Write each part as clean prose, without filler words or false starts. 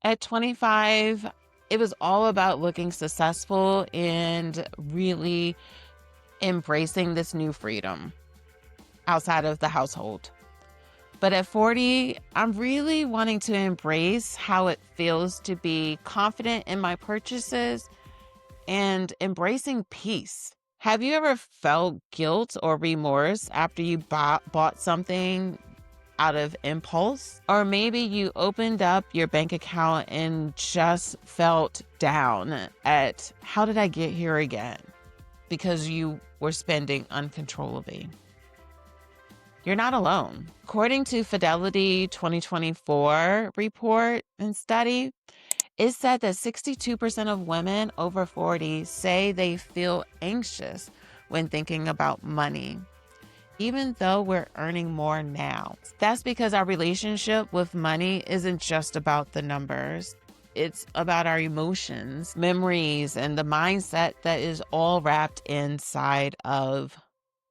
At 25, it was all about looking successful and really embracing this new freedom outside of the household. But at 40, I'm really wanting to embrace how it feels to be confident in my purchases and embracing peace. Have you ever felt guilt or remorse after you bought something out of impulse? Or maybe you opened up your bank account and just felt down at how did I get here again? Because you were spending uncontrollably. You're not alone. According to Fidelity 2024 report and study, it said that 62% of women over 40 say they feel anxious when thinking about money, even though we're earning more now. That's because our relationship with money isn't just about the numbers. It's about our emotions, memories, and the mindset that is all wrapped inside of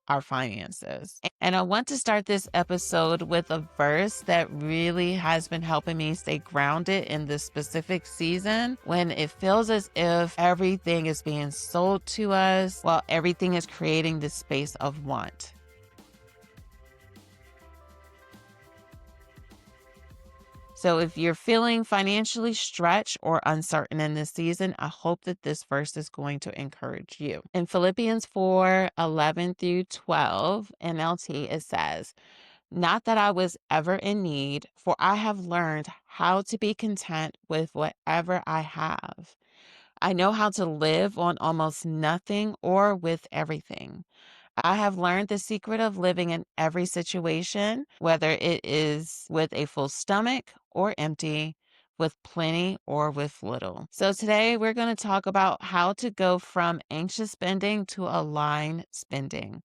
our finances. And I want to start this episode with a verse that really has been helping me stay grounded in this specific season when it feels as if everything is being sold to us while everything is creating this space of want. So if you're feeling financially stretched or uncertain in this season, I hope that this verse is going to encourage you. In Philippians 4:11-12 NLT, it says, "Not that I was ever in need, for I have learned how to be content with whatever I have. I know how to live on almost nothing or with everything. I have learned the secret of living in every situation, whether it is with a full stomach or empty, with plenty or with little." So today we're going to talk about how to go from anxious spending to aligned spending.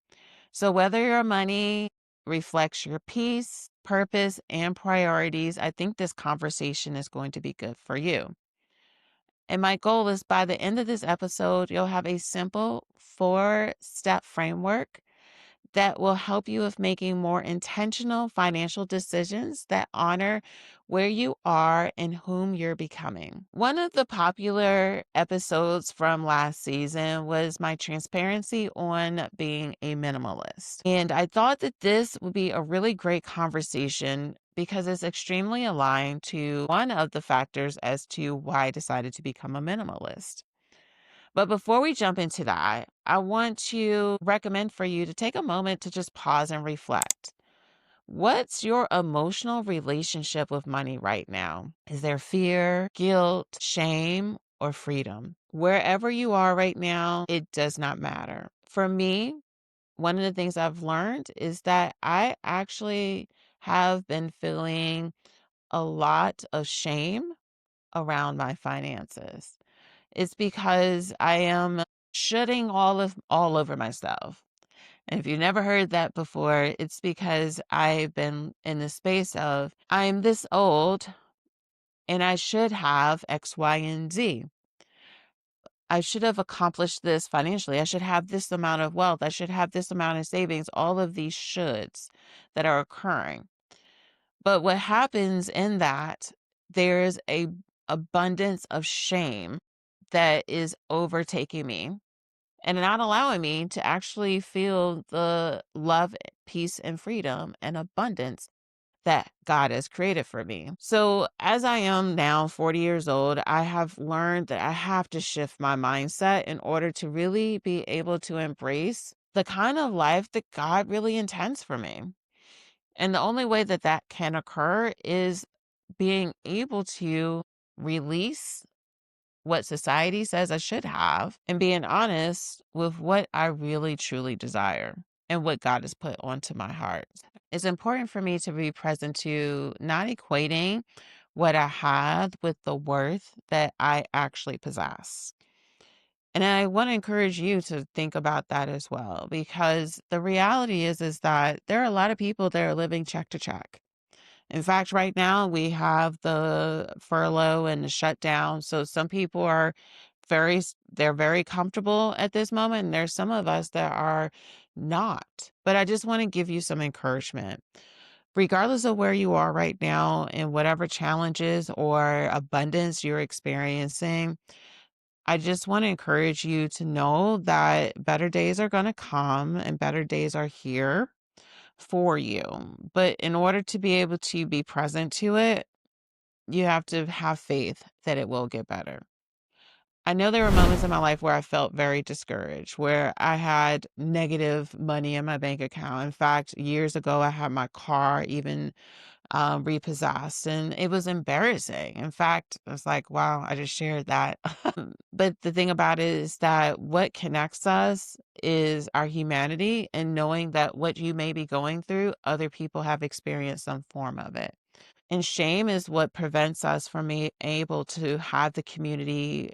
So whether your money reflects your peace, purpose, and priorities, I think this conversation is going to be good for you. And my goal is by the end of this episode, you'll have a simple 4-step framework that will help you with making more intentional financial decisions that honor where you are and whom you're becoming. One of the popular episodes from last season was my transparency on being a minimalist. And I thought that this would be a really great conversation because it's extremely aligned to one of the factors as to why I decided to become a minimalist. But before we jump into that, I want to recommend for you to take a moment to just pause and reflect. What's your emotional relationship with money right now? Is there fear, guilt, shame, or freedom? Wherever you are right now, it does not matter. For me, one of the things I've learned is that I actually have been feeling a lot of shame around my finances. It's because I am shitting all over myself. And if you've never heard that before, it's because I've been in the space of I'm this old and I should have X, Y, and Z. I should have accomplished this financially. I should have this amount of wealth. I should have this amount of savings, all of these shoulds that are occurring. But what happens in that, there's a abundance of shame that is overtaking me and not allowing me to actually feel the love, peace, and freedom and abundance that God has created for me. So, as I am now 40 years old, I have learned that I have to shift my mindset in order to really be able to embrace the kind of life that God really intends for me. And the only way that that can occur is being able to release what society says I should have and being honest with what I really truly desire and what God has put onto my heart. It's important for me to be present to not equating what I have with the worth that I actually possess. And I want to encourage you to think about that as well, because the reality is that there are a lot of people that are living check to check. In fact, right now we have the furlough and the shutdown. So some people are they're very comfortable at this moment. And there's some of us that are not. But I just want to give you some encouragement. Regardless of where you are right now and whatever challenges or abundance you're experiencing, I just want to encourage you to know that better days are going to come and better days are here for you. But in order to be able to be present to it, you have to have faith that it will get better. I know there were moments in my life where I felt very discouraged, where I had negative money in my bank account. In fact, years ago, I had my car even repossessed, and it was embarrassing. In fact, I was like, wow, I just shared that. But the thing about it is that what connects us is our humanity and knowing that what you may be going through, other people have experienced some form of it. And shame is what prevents us from being able to have the community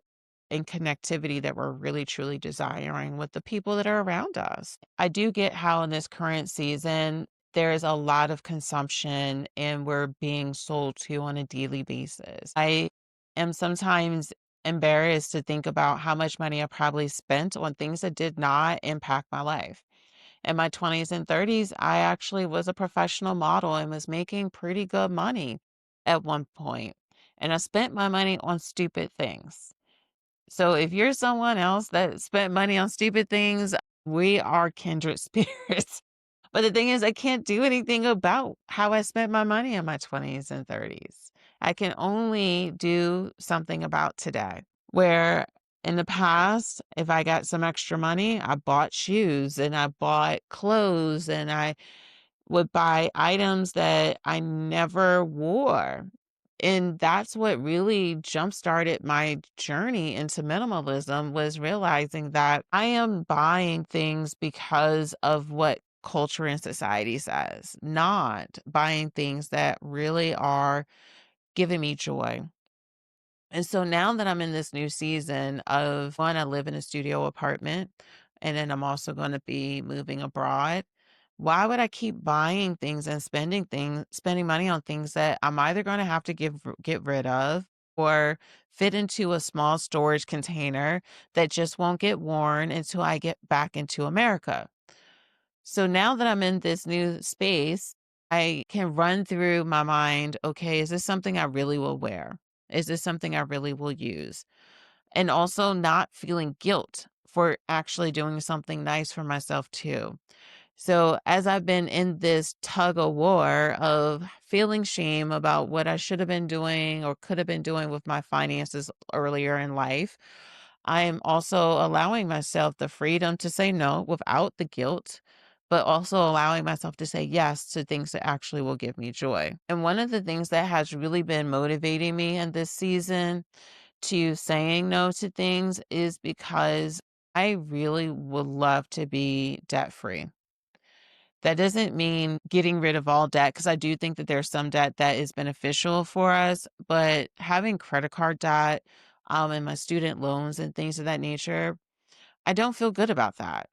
and connectivity that we're really truly desiring with the people that are around us. I do get how in this current season, there is a lot of consumption and we're being sold to on a daily basis. I am sometimes embarrassed to think about how much money I probably spent on things that did not impact my life. In my 20s and 30s, I actually was a professional model and was making pretty good money at one point. And I spent my money on stupid things. So if you're someone else that spent money on stupid things, we are kindred spirits. But the thing is, I can't do anything about how I spent my money in my 20s and 30s. I can only do something about today. Where in the past, if I got some extra money, I bought shoes and I bought clothes and I would buy items that I never wore. And that's what really jump-started my journey into minimalism was realizing that I am buying things because of what culture and society says, not buying things that really are giving me joy. And so now that I'm in this new season of one, I live in a studio apartment, and then I'm also going to be moving abroad. Why would I keep buying things and spending money on things that I'm either going to have to get rid of or fit into a small storage container that just won't get worn until I get back into America? So now that I'm in this new space, I can run through my mind, okay, is this something I really will wear? Is this something I really will use? And also not feeling guilt for actually doing something nice for myself too. So as I've been in this tug of war of feeling shame about what I should have been doing or could have been doing with my finances earlier in life, I am also allowing myself the freedom to say no without the guilt, but also allowing myself to say yes to things that actually will give me joy. And one of the things that has really been motivating me in this season to saying no to things is because I really would love to be debt free. That doesn't mean getting rid of all debt, because I do think that there's some debt that is beneficial for us, but having credit card debt, and my student loans and things of that nature, I don't feel good about that.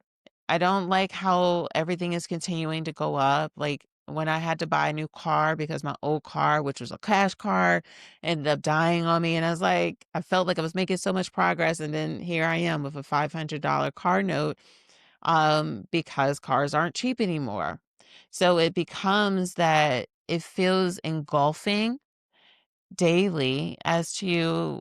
I don't like how everything is continuing to go up. Like when I had to buy a new car because my old car, which was a cash car, ended up dying on me. And I was like, I felt like I was making so much progress. And then here I am with a $500 car note because cars aren't cheap anymore. So it becomes that it feels engulfing daily as to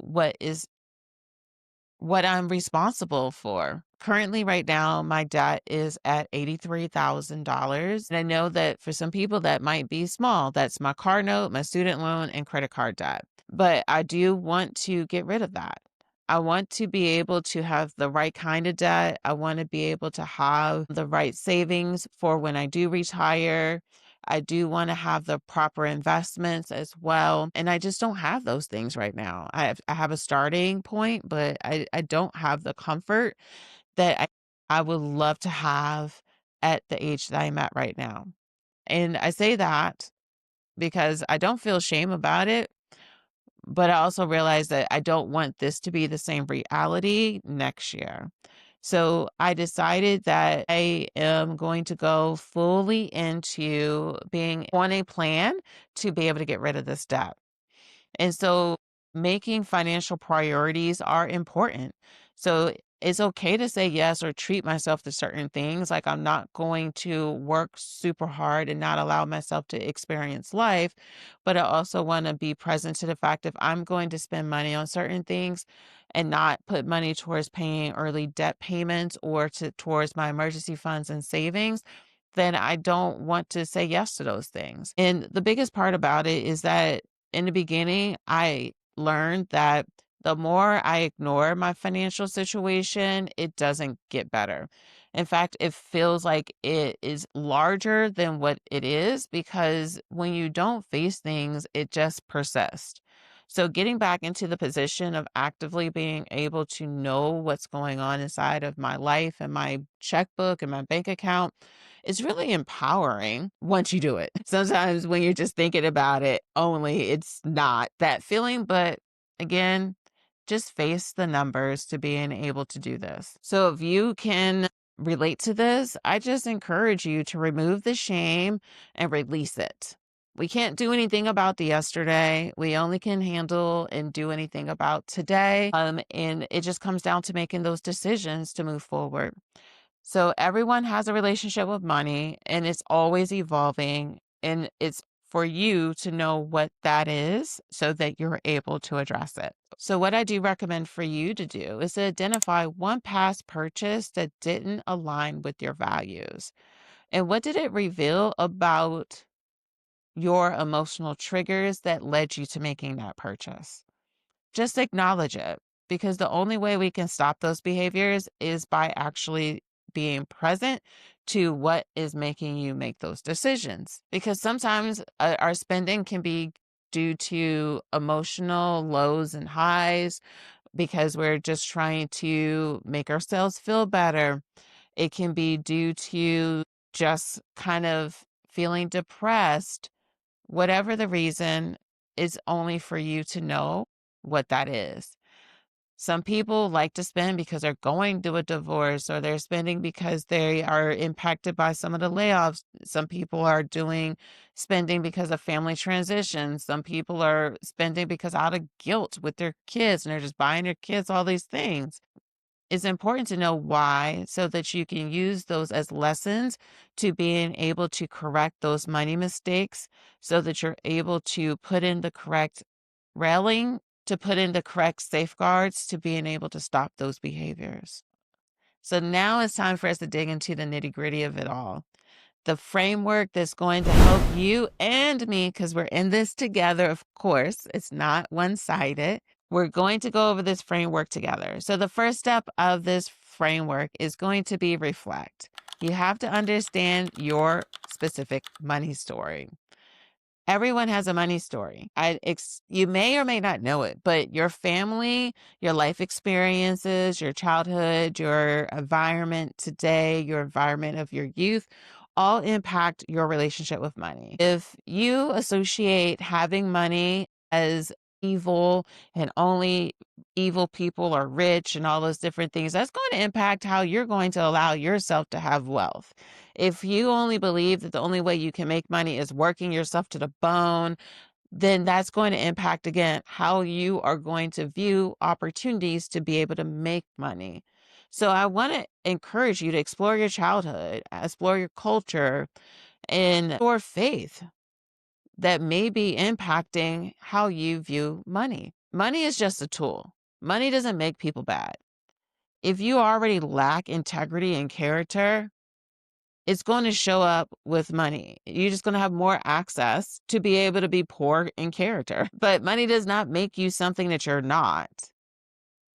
what I'm responsible for. Currently, right now, my debt is at $83,000. And I know that for some people that might be small. That's my car note, my student loan, and credit card debt. But I do want to get rid of that. I want to be able to have the right kind of debt. I want to be able to have the right savings for when I do retire. I do want to have the proper investments as well. And I just don't have those things right now. I have a starting point, but I don't have the comfort that I would love to have at the age that I'm at right now. And I say that because I don't feel shame about it, but I also realize that I don't want this to be the same reality next year. So I decided that I am going to go fully into being on a plan to be able to get rid of this debt. And so making financial priorities are important. So it's okay to say yes or treat myself to certain things. Like, I'm not going to work super hard and not allow myself to experience life. But I also want to be present to the fact if I'm going to spend money on certain things and not put money towards paying early debt payments or towards my emergency funds and savings, then I don't want to say yes to those things. And the biggest part about it is that in the beginning, I learned that the more I ignore my financial situation, it doesn't get better. In fact, it feels like it is larger than what it is because when you don't face things, it just persists. So, getting back into the position of actively being able to know what's going on inside of my life and my checkbook and my bank account is really empowering once you do it. Sometimes when you're just thinking about it only, it's not that feeling. But again, just face the numbers to being able to do this. So if you can relate to this, I just encourage you to remove the shame and release it. We can't do anything about the yesterday. We only can handle and do anything about today. And it just comes down to making those decisions to move forward. So everyone has a relationship with money and it's always evolving. And it's for you to know what that is so that you're able to address it. So, what I do recommend for you to do is to identify one past purchase that didn't align with your values. And what did it reveal about your emotional triggers that led you to making that purchase? Just acknowledge it because the only way we can stop those behaviors is by actually being present to what is making you make those decisions. Because sometimes our spending can be due to emotional lows and highs because we're just trying to make ourselves feel better. It can be due to just kind of feeling depressed. Whatever the reason, is only for you to know what that is. Some people like to spend because they're going through a divorce or they're spending because they are impacted by some of the layoffs. Some people are doing spending because of family transitions. Some people are spending because out of guilt with their kids and they're just buying their kids all these things. It's important to know why so that you can use those as lessons to being able to correct those money mistakes so that you're able to put in the correct railing, to put in the correct safeguards to being able to stop those behaviors. So now it's time for us to dig into the nitty gritty of it all. The framework that's going to help you and me, because we're in this together, of course, it's not one sided. We're going to go over this framework together. So, the first step of this framework is going to be reflect. You have to understand your specific money story. Everyone has a money story. You may or may not know it, but your family, your life experiences, your childhood, your environment today, your environment of your youth, all impact your relationship with money. If you associate having money as evil and only evil people are rich and all those different things, that's going to impact how you're going to allow yourself to have wealth. If you only believe that the only way you can make money is working yourself to the bone, then that's going to impact again how you are going to view opportunities to be able to make money. So I want to encourage you to explore your childhood, explore your culture, and your faith that may be impacting how you view money. Money is just a tool. Money doesn't make people bad. If you already lack integrity and character, it's going to show up with money. You're just going to have more access to be able to be poor in character. But money does not make you something that you're not.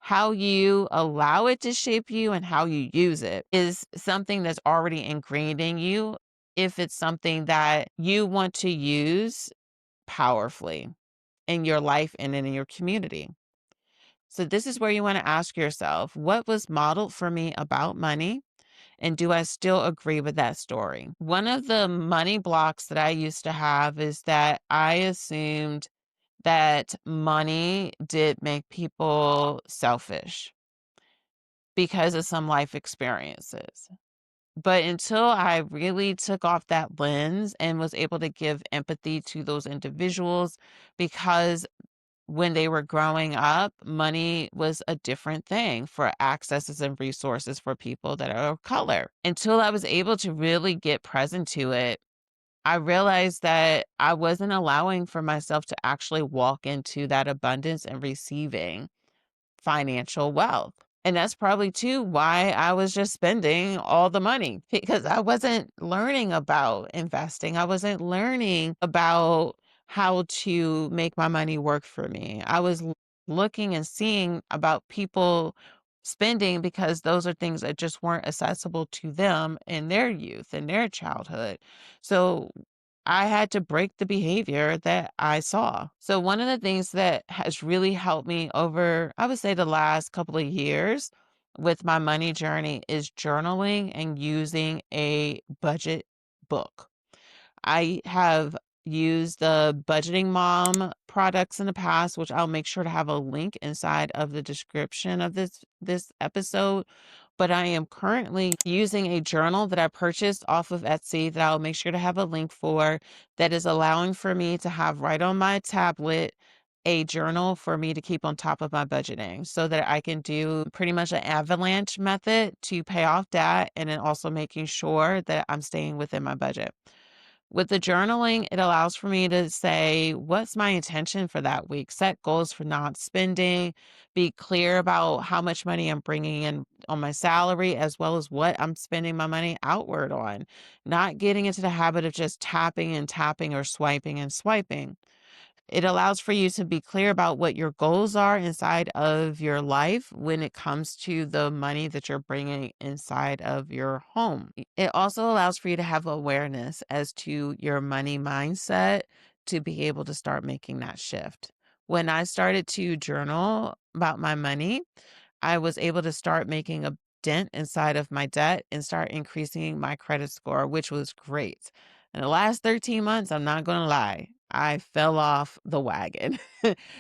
How you allow it to shape you and how you use it is something that's already ingrained in you if it's something that you want to use powerfully in your life and in your community. So this is where you want to ask yourself, what was modeled for me about money? And do I still agree with that story? One of the money blocks that I used to have is that I assumed that money did make people selfish because of some life experiences. But until I really took off that lens and was able to give empathy to those individuals, because when they were growing up, money was a different thing for accesses and resources for people that are of color. Until I was able to really get present to it, I realized that I wasn't allowing for myself to actually walk into that abundance and receiving financial wealth. And that's probably too why I was just spending all the money because I wasn't learning about investing. I wasn't learning about how to make my money work for me. I was looking and seeing about people spending because those are things that just weren't accessible to them in their youth and their childhood. So I had to break the behavior that I saw. So one of the things that has really helped me over, I would say the last couple of years with my money journey is journaling and using a budget book. I have used the Budgeting Mom products in the past, which I'll make sure to have a link inside of the description of this episode. But I am currently using a journal that I purchased off of Etsy that I'll make sure to have a link for that is allowing for me to have right on my tablet a journal for me to keep on top of my budgeting so that I can do pretty much an avalanche method to pay off debt and then also making sure that I'm staying within my budget. With the journaling, it allows for me to say, what's my intention for that week? Set goals for not spending, be clear about how much money I'm bringing in on my salary, as well as what I'm spending my money outward on. Not getting into the habit of just tapping and tapping or swiping and swiping. It allows for you to be clear about what your goals are inside of your life when it comes to the money that you're bringing inside of your home. It also allows for you to have awareness as to your money mindset to be able to start making that shift. When I started to journal about my money, I was able to start making a dent inside of my debt and start increasing my credit score, which was great. In the last 13 months, I'm not going to lie, I fell off the wagon.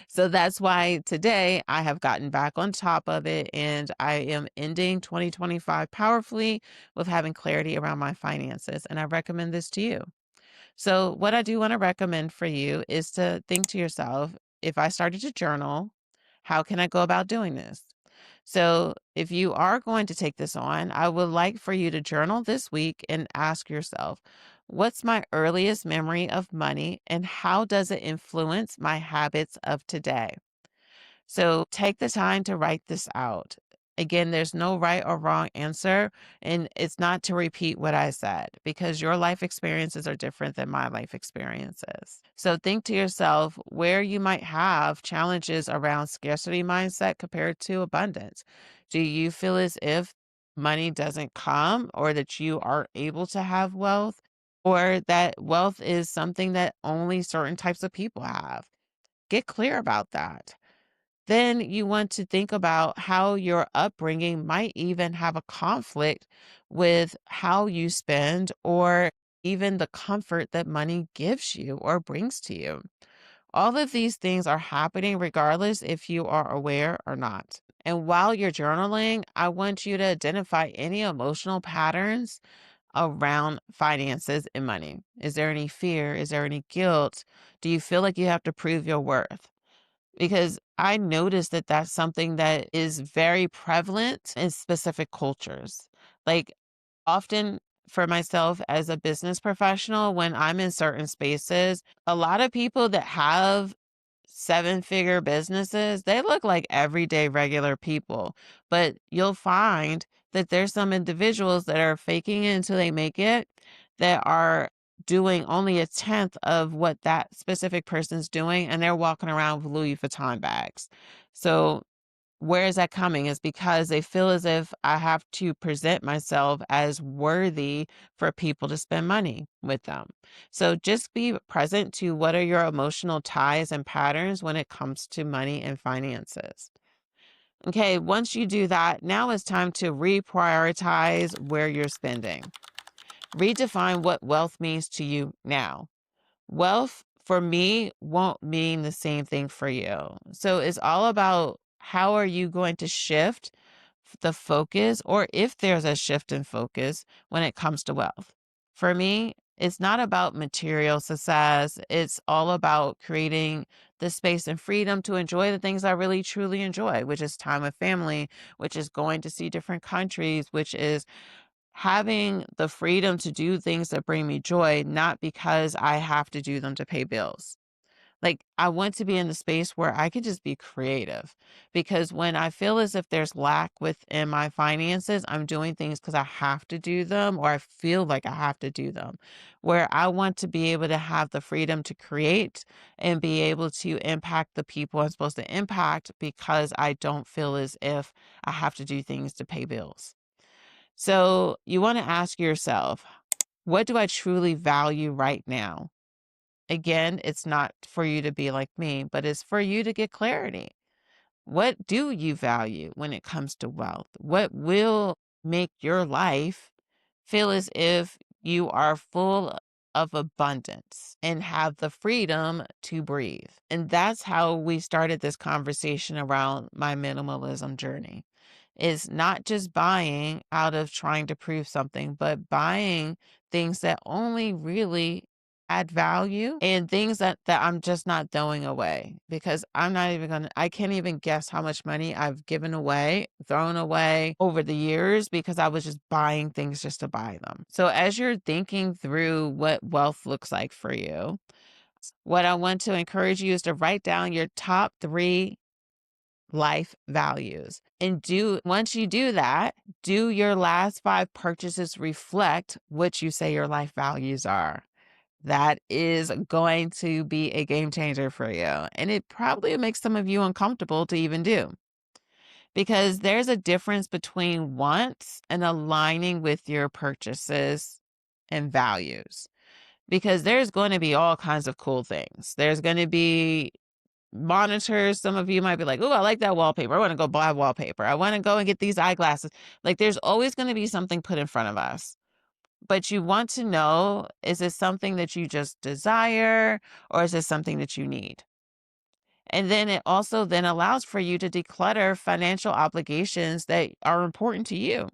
So that's why today I have gotten back on top of it and I am ending 2025 powerfully with having clarity around my finances. And I recommend this to you. So, what I do want to recommend for you is to think to yourself, if I started to journal, how can I go about doing this? So, if you are going to take this on, I would like for you to journal this week and ask yourself, what's my earliest memory of money and how does it influence my habits of today? So take the time to write this out. Again, there's no right or wrong answer, and it's not to repeat what I said because your life experiences are different than my life experiences. So think to yourself where you might have challenges around scarcity mindset compared to abundance. Do you feel as if money doesn't come or that you are able to have wealth or that wealth is something that only certain types of people have? Get clear about that. Then you want to think about how your upbringing might even have a conflict with how you spend or even the comfort that money gives you or brings to you. All of these things are happening regardless if you are aware or not. And while you're journaling, I want you to identify any emotional patterns around finances and money. Is there any fear? Is there any guilt? Do you feel like you have to prove your worth? Because I noticed that that's something that is very prevalent in specific cultures. Like often for myself as a business professional, when I'm in certain spaces, a lot of people that have seven-figure businesses, they look like everyday regular people. But you'll find that there's some individuals that are faking it until they make it that are doing only a tenth of what that specific person's doing, and they're walking around with Louis Vuitton bags. So where is that coming? Is because they feel as if I have to present myself as worthy for people to spend money with them. So just be present to what are your emotional ties and patterns when it comes to money and finances. Okay, once you do that, now it's time to reprioritize where you're spending. Redefine what wealth means to you now. Wealth for me won't mean the same thing for you. So it's all about how are you going to shift the focus or if there's a shift in focus when it comes to wealth. For me, It's not about material success. It's all about creating the space and freedom to enjoy the things I really truly enjoy, which is time with family, which is going to see different countries, which is having the freedom to do things that bring me joy, not because I have to do them to pay bills. Like, I want to be in the space where I could just be creative, because when I feel as if there's lack within my finances, I'm doing things because I have to do them, or I feel like I have to do them. Where I want to be able to have the freedom to create and be able to impact the people I'm supposed to impact, because I don't feel as if I have to do things to pay bills. So you want to ask yourself, what do I truly value right now? Again, it's not for you to be like me, but it's for you to get clarity. What do you value when it comes to wealth? What will make your life feel as if you are full of abundance and have the freedom to breathe? And that's how we started this conversation around my minimalism journey. Is not just buying out of trying to prove something, but buying things that only really add value, and things that I'm just not throwing away, because I'm not even gonna I can't even guess how much money I've given away, thrown away over the years, because I was just buying things just to buy them. So as you're thinking through what wealth looks like for you, what I want to encourage you is to write down your top 3 life values. And once you do that, do your last 5 purchases reflect what you say your life values are? That is going to be a game changer for you. And it probably makes some of you uncomfortable to even do, because there's a difference between wants and aligning with your purchases and values. Because there's going to be all kinds of cool things. There's going to be monitors. Some of you might be like, oh, I like that wallpaper. I want to go buy wallpaper. I want to go and get these eyeglasses. Like, there's always going to be something put in front of us. But you want to know, is it something that you just desire, or is it something that you need? And then it also then allows for you to declutter financial obligations that are important to you.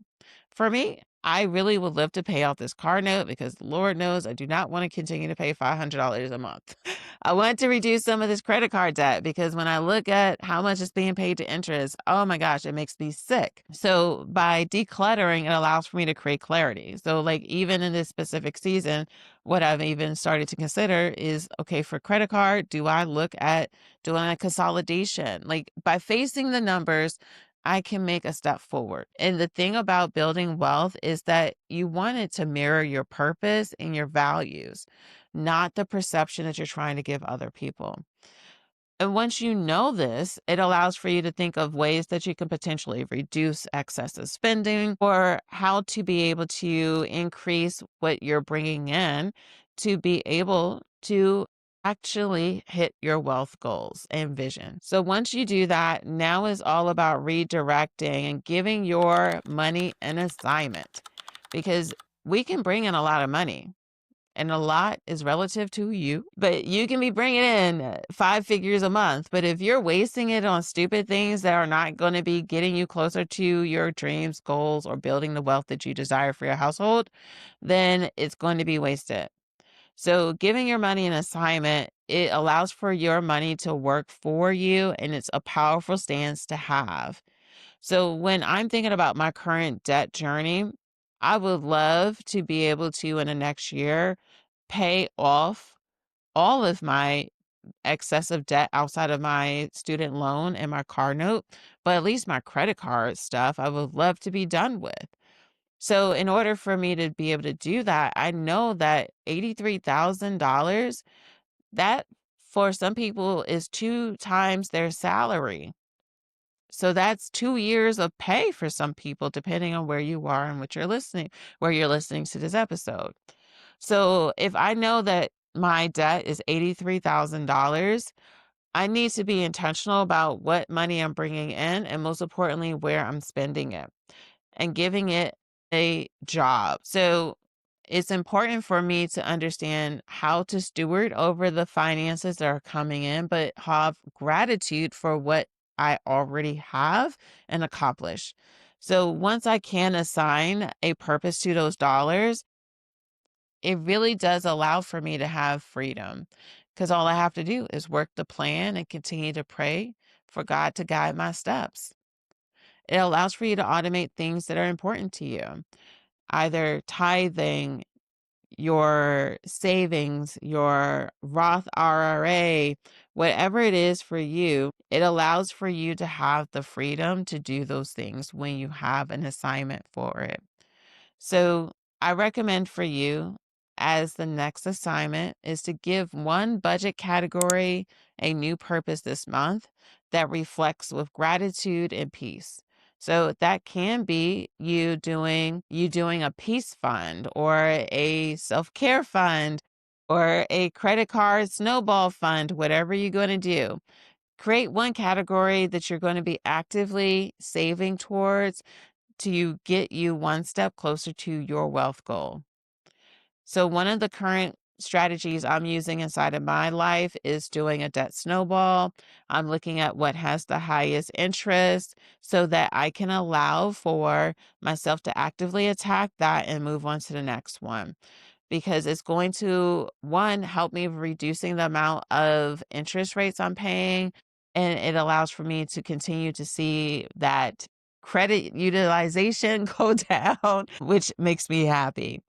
For me, I really would love to pay off this car note, because Lord knows I do not want to continue to pay $500 a month. I want to reduce some of this credit card debt, because when I look at how much is being paid to interest, oh my gosh, it makes me sick. So by decluttering, it allows for me to create clarity. So like, even in this specific season, what I've even started to consider is, okay, for credit card, do I look at doing a consolidation? Like, by facing the numbers, I can make a step forward. And the thing about building wealth is that you want it to mirror your purpose and your values, not the perception that you're trying to give other people. And once you know this, it allows for you to think of ways that you can potentially reduce excessive spending, or how to be able to increase what you're bringing in to be able to actually hit your wealth goals and vision. So once you do that, now is all about redirecting and giving your money an assignment, because we can bring in a lot of money, and a lot is relative to you, but you can be bringing in 5 figures a month. But if you're wasting it on stupid things that are not going to be getting you closer to your dreams, goals, or building the wealth that you desire for your household, then it's going to be wasted. So giving your money an assignment, it allows for your money to work for you, and it's a powerful stance to have. So when I'm thinking about my current debt journey, I would love to be able to, in the next year, pay off all of my excessive debt outside of my student loan and my car note, but at least my credit card stuff, I would love to be done with. So in order for me to be able to do that, I know that $83,000, that for some people is 2 times their salary. So that's 2 years of pay for some people, depending on where you are and where you're listening to this episode. So if I know that my debt is $83,000, I need to be intentional about what money I'm bringing in, and most importantly, where I'm spending it and giving it a job. So it's important for me to understand how to steward over the finances that are coming in, but have gratitude for what I already have and accomplish. So once I can assign a purpose to those dollars, it really does allow for me to have freedom because all I have to do is work the plan and continue to pray for God to guide my steps. It allows for you to automate things that are important to you, either tithing, your savings, your Roth IRA, whatever it is for you, it allows for you to have the freedom to do those things when you have an assignment for it. So I recommend for you as the next assignment is to give one budget category a new purpose this month that reflects with gratitude and peace. So that can be you doing a peace fund or a self-care fund or a credit card snowball fund, whatever you're going to do. Create one category that you're going to be actively saving towards to get you one step closer to your wealth goal. So, one of the current strategies I'm using inside of my life is doing a debt snowball. I'm looking at what has the highest interest so that I can allow for myself to actively attack that and move on to the next one because it's going to, one, help me reducing the amount of interest rates I'm paying. And it allows for me to continue to see that credit utilization go down, which makes me happy.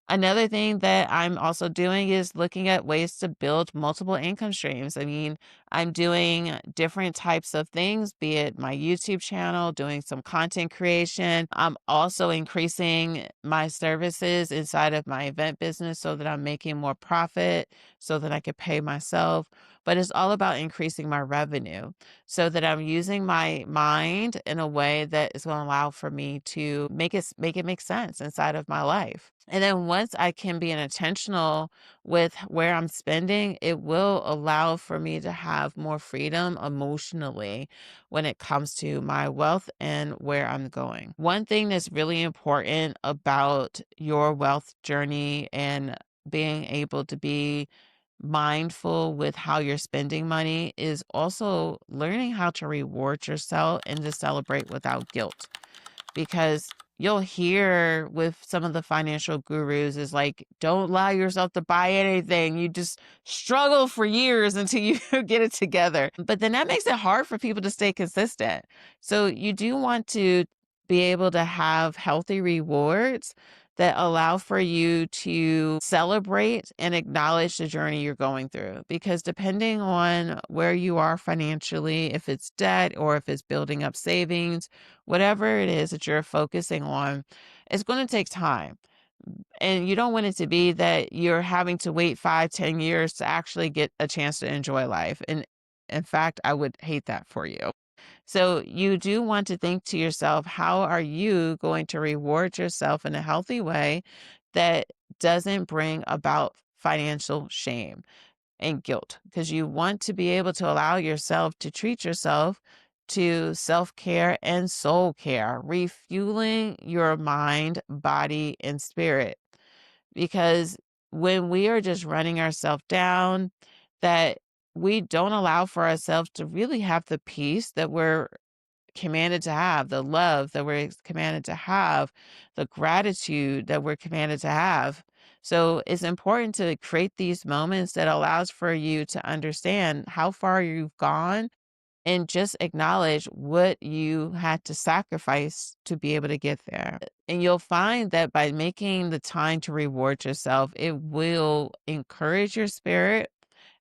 Another thing that I'm also doing is looking at ways to build multiple income streams. I mean, I'm doing different types of things, be it my YouTube channel, doing some content creation. I'm also increasing my services inside of my event business so that I'm making more profit so that I could pay myself. But it's all about increasing my revenue so that I'm using my mind in a way that is going to allow for me to make it make sense inside of my life. And then once I can be intentional with where I'm spending, it will allow for me to have more freedom emotionally when it comes to my wealth and where I'm going. One thing that's really important about your wealth journey and being able to be mindful with how you're spending money is also learning how to reward yourself and to celebrate without guilt because you'll hear with some of the financial gurus is like, don't allow yourself to buy anything. You just struggle for years until you get it together. But then that makes it hard for people to stay consistent. So you do want to be able to have healthy rewards that allow for you to celebrate and acknowledge the journey you're going through. Because depending on where you are financially, if it's debt or if it's building up savings, whatever it is that you're focusing on, it's going to take time. And you don't want it to be that you're having to wait 5, 10 years to actually get a chance to enjoy life. And in fact, I would hate that for you. So you do want to think to yourself, how are you going to reward yourself in a healthy way that doesn't bring about financial shame and guilt? Because you want to be able to allow yourself to treat yourself to self-care and soul care, refueling your mind, body, and spirit. Because when we are just running ourselves down, that we don't allow for ourselves to really have the peace that we're commanded to have, the love that we're commanded to have, the gratitude that we're commanded to have. So it's important to create these moments that allows for you to understand how far you've gone and just acknowledge what you had to sacrifice to be able to get there. And you'll find that by making the time to reward yourself, it will encourage your spirit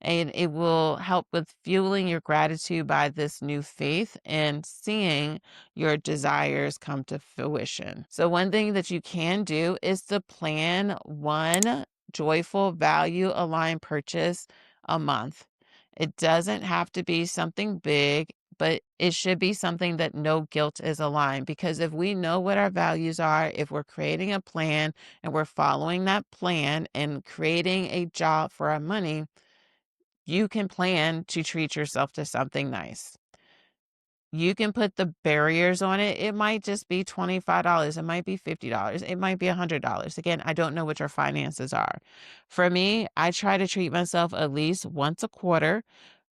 and it will help with fueling your gratitude by this new faith and seeing your desires come to fruition. So, one thing that you can do is to plan one joyful value aligned purchase a month. It doesn't have to be something big, but it should be something that no guilt is aligned. Because if we know what our values are, if we're creating a plan and we're following that plan and creating a job for our money, you can plan to treat yourself to something nice. You can put the barriers on it. It might just be $25. It might be $50. It might be $100. Again, I don't know what your finances are. For me, I try to treat myself at least once a quarter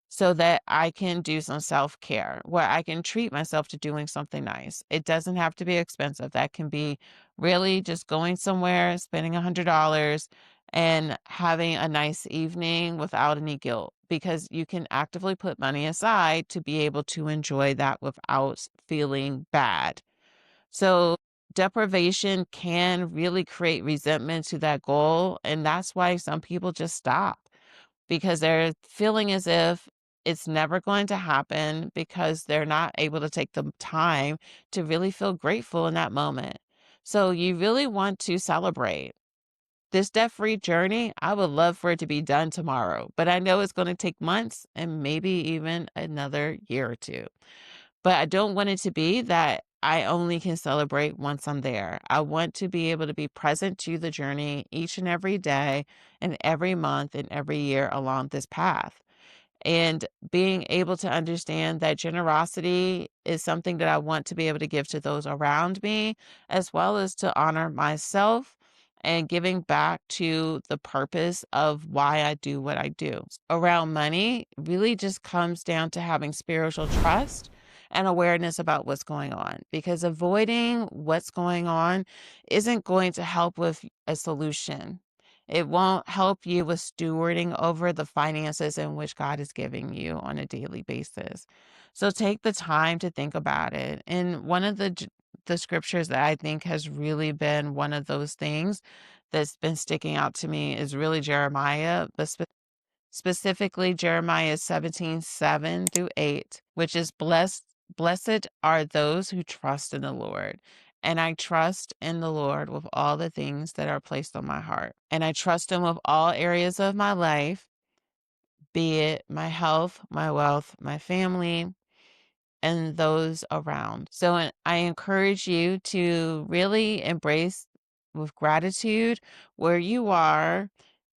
so that I can do some self-care where I can treat myself to doing something nice. It doesn't have to be expensive. That can be really just going somewhere, spending $100, and having a nice evening without any guilt, because you can actively put money aside to be able to enjoy that without feeling bad. So deprivation can really create resentment to that goal. And that's why some people just stop, because they're feeling as if it's never going to happen because they're not able to take the time to really feel grateful in that moment. So you really want to celebrate this debt-free journey. I would love for it to be done tomorrow, but I know it's going to take months and maybe even another year or two. But I don't want it to be that I only can celebrate once I'm there. I want to be able to be present to the journey each and every day and every month and every year along this path. And being able to understand that generosity is something that I want to be able to give to those around me, as well as to honor myself and giving back to the purpose of why I do what I do. Around money really just comes down to having spiritual trust and awareness about what's going on, because avoiding what's going on isn't going to help with a solution. It won't help you with stewarding over the finances in which God is giving you on a daily basis. So take the time to think about it. And one of the scriptures that I think has really been one of those things that's been sticking out to me is really Jeremiah, but specifically Jeremiah 17:7-8, which is blessed are those who trust in the Lord. And I trust in the Lord with all the things that are placed on my heart. And I trust him with all areas of my life, be it my health, my wealth, my family, and those around. So I encourage you to really embrace with gratitude where you are,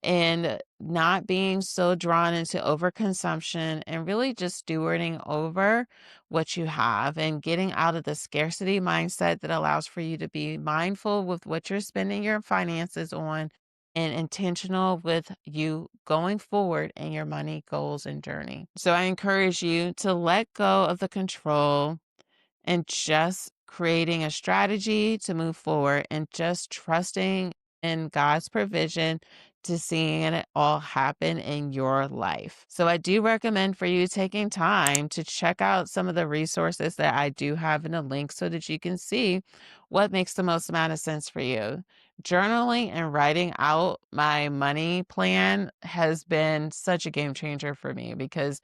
and not being so drawn into overconsumption, and really just stewarding over what you have and getting out of the scarcity mindset that allows for you to be mindful with what you're spending your finances on and intentional with you going forward in your money goals and journey. So I encourage you to let go of the control and just creating a strategy to move forward and just trusting in God's provision to seeing it all happen in your life. So I do recommend for you taking time to check out some of the resources that I do have in a link so that you can see what makes the most amount of sense for you. Journaling and writing out my money plan has been such a game changer for me, because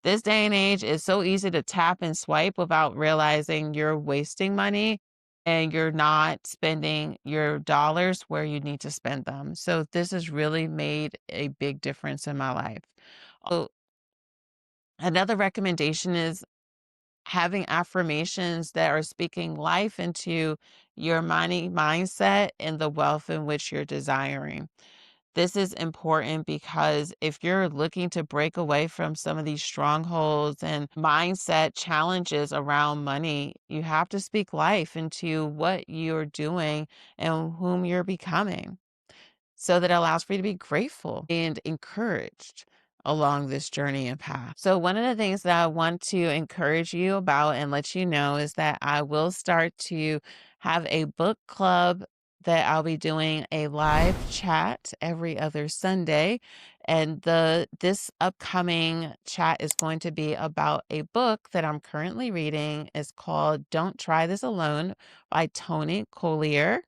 this day and age is so easy to tap and swipe without realizing you're wasting money and you're not spending your dollars where you need to spend them. So this has really made a big difference in my life. Oh, another recommendation is having affirmations that are speaking life into your money mindset and the wealth in which you're desiring. This is important because if you're looking to break away from some of these strongholds and mindset challenges around money, you have to speak life into what you're doing and whom you're becoming, so that allows for you to be grateful and encouraged along this journey and path. So, one of the things that I want to encourage you about and let you know is that I will start to have a book club that I'll be doing a live chat every other Sunday. And this upcoming chat is going to be about a book that I'm currently reading. It's called Don't Try This Alone by Tony Collier,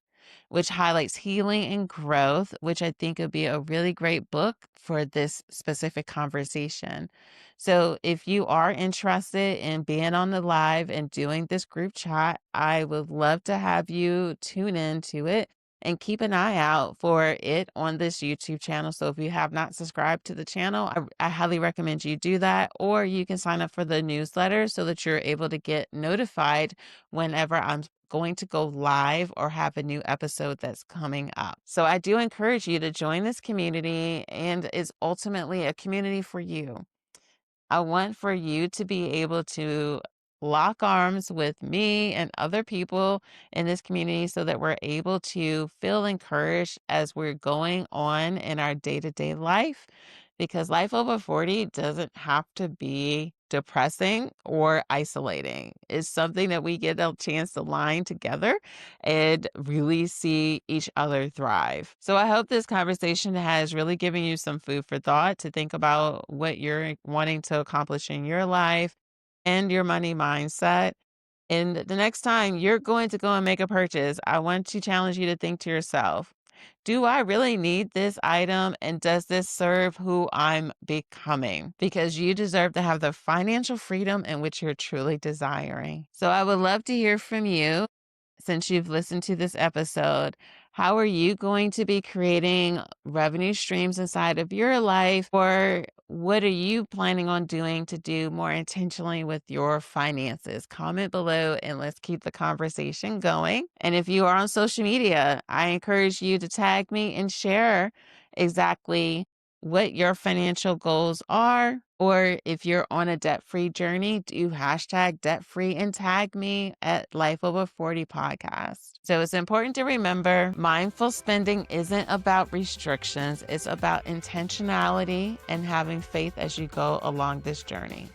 which highlights healing and growth, which I think would be a really great book for this specific conversation. So, if you are interested in being on the live and doing this group chat, I would love to have you tune in to it and keep an eye out for it on this YouTube channel. So, if you have not subscribed to the channel, I highly recommend you do that, or you can sign up for the newsletter so that you're able to get notified whenever I'm going to go live or have a new episode that's coming up. So I do encourage you to join this community, and it's ultimately a community for you. I want for you to be able to lock arms with me and other people in this community so that we're able to feel encouraged as we're going on in our day to day life because life over 40 doesn't have to be depressing or isolating. It's something that we get a chance to line together and really see each other thrive. So I hope this conversation has really given you some food for thought to think about what you're wanting to accomplish in your life and your money mindset. And the next time you're going to go and make a purchase, I want to challenge you to think to yourself, do I really need this item? And does this serve who I'm becoming? Because you deserve to have the financial freedom in which you're truly desiring. So I would love to hear from you since you've listened to this episode. How are you going to be creating revenue streams inside of your life? Or what are you planning on doing to do more intentionally with your finances? Comment below and let's keep the conversation going. And if you are on social media, I encourage you to tag me and share exactly what your financial goals are. Or if you're on a debt-free journey, do hashtag debt-free and tag me at Life Over 40 Podcast. So it's important to remember mindful spending isn't about restrictions. It's about intentionality and having faith as you go along this journey.